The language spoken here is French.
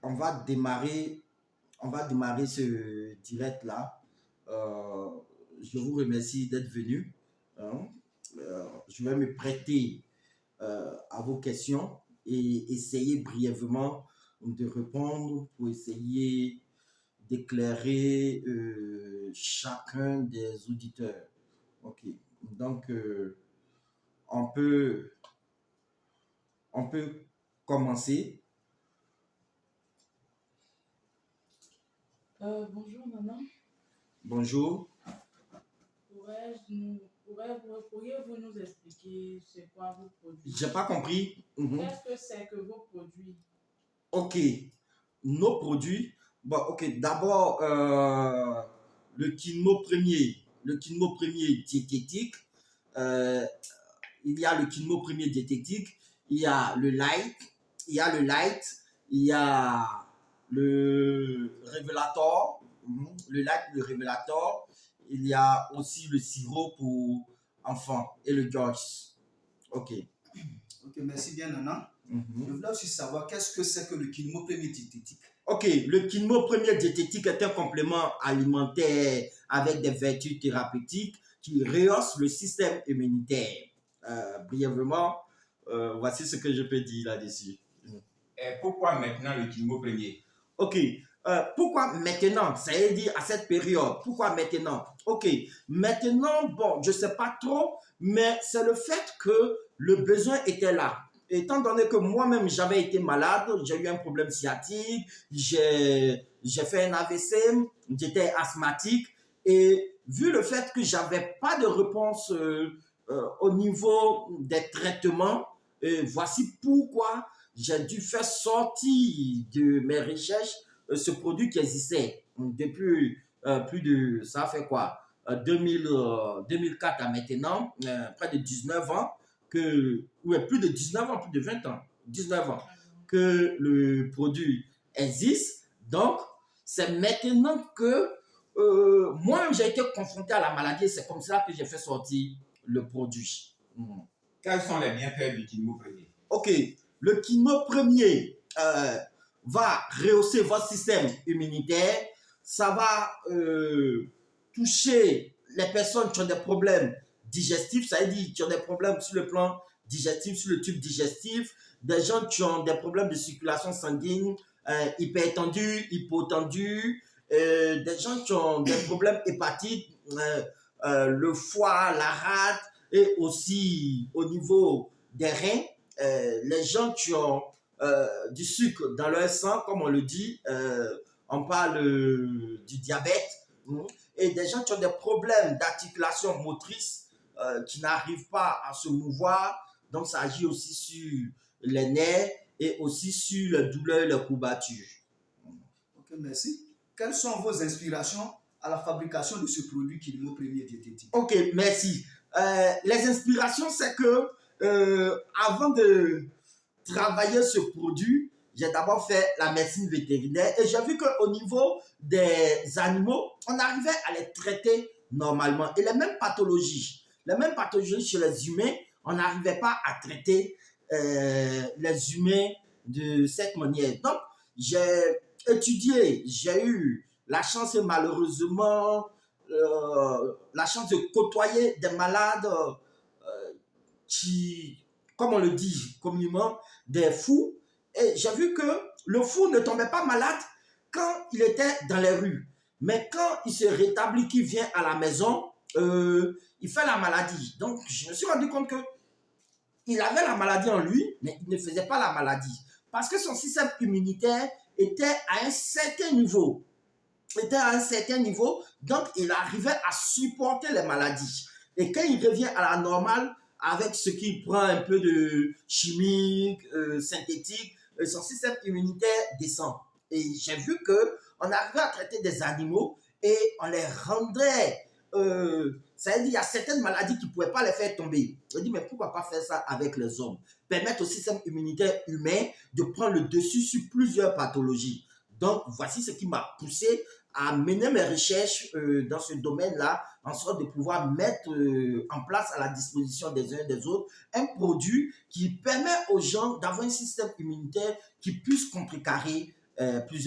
on va démarrer, on va démarrer ce direct-là. Je vous remercie d'être venu. Hein. Je vais me prêter à vos questions et essayer brièvement de répondre pour essayer d'éclairer chacun des auditeurs. Ok. Donc, on peut commencer. Bonjour, maman. Bonjour. Pourriez-vous nous expliquer c'est quoi vos produits? J'ai pas compris. Qu'est-ce que c'est que vos produits? Ok. Nos produits. Bon, ok. D'abord, le quinoa premier. Le quinoa premier diététique. Euh, il y a le quinoa premier diététique. Il y a le light. Il y a le light. Il y a le révélateur. Le light, le révélateur. Il y a aussi le sirop pour enfants et le Joyce. Ok. Ok, merci bien, Nana. Je voulais aussi savoir qu'est-ce que c'est que le quinoa premier diététique. Ok, le quinoa premier diététique est un complément alimentaire avec des vertus thérapeutiques qui rehausse le système immunitaire. Brièvement, voici ce que je peux dire là-dessus. Et pourquoi maintenant le quinoa premier? Ok, pourquoi maintenant? Ça veut dire à cette période. Pourquoi maintenant? Ok, maintenant, bon, je sais pas trop, mais c'est le fait que le besoin était là. Étant donné que moi-même j'avais été malade, j'ai eu un problème sciatique, j'ai fait un AVC, j'étais asthmatique et vu le fait que j'avais pas de réponse au niveau des traitements, voici pourquoi j'ai dû faire sortir de mes recherches ce produit qui existait depuis plus de, ça fait quoi, 2004 à maintenant, près de 19 ans, plus de 19 ans, plus de 20 ans, 19 ans, que le produit existe. Donc, c'est maintenant que moi-même j'ai été confronté à la maladie, c'est comme ça que j'ai fait sortir le produit. Quels sont les bienfaits du quinoa premier? Ok, le quinoa premier va rehausser votre système immunitaire. Ça va toucher les personnes qui ont des problèmes digestifs, ça veut dire qui ont des problèmes sur le plan digestif, sur le tube digestif, des gens qui ont des problèmes de circulation sanguine, hypertendus, hypotendus, des gens qui ont des problèmes hépatiques, le foie, la rate, et aussi au niveau des reins, les gens qui ont du sucre dans leur sang, comme on le dit, on parle du diabète, et des gens qui ont des problèmes d'articulation motrice, qui n'arrivent pas à se mouvoir. Donc, ça agit aussi sur les nerfs et aussi sur les douleurs et les courbatures. Ok, merci. Quelles sont vos inspirations à la fabrication de ce produit quinoa premier diététique? Ok, merci. Les inspirations, c'est que avant de travailler ce produit, j'ai d'abord fait la médecine vétérinaire et j'ai vu qu'au niveau des animaux, on arrivait à les traiter normalement. Et les mêmes pathologies chez les humains, on n'arrivait pas à traiter les humains de cette manière. Donc, j'ai étudié, j'ai eu la chance et malheureusement la chance de côtoyer des malades qui, comme on le dit communément, des fous. Et j'ai vu que le fou ne tombait pas malade quand il était dans les rues. Mais quand il se rétablit, qu'il vient à la maison, il fait la maladie. Donc, je me suis rendu compte que il avait la maladie en lui, mais il ne faisait pas la maladie. Parce que son système immunitaire était à un certain niveau. Donc il arrivait à supporter les maladies. Et quand il revient à la normale, avec ce qu'il prend un peu de chimique, synthétique, son système immunitaire descend. Et j'ai vu que on arrivait à traiter des animaux et on les rendait, ça veut dire il y a certaines maladies qui ne pouvaient pas les faire tomber. Je dis mais pourquoi pas faire ça avec les hommes? Permettre au système immunitaire humain de prendre le dessus sur plusieurs pathologies. Donc voici ce qui m'a poussé à mener mes recherches dans ce domaine-là, en sorte de pouvoir mettre en place à la disposition des uns et des autres un produit qui permet aux gens d'avoir un système immunitaire qui puisse contrecarrer plusieurs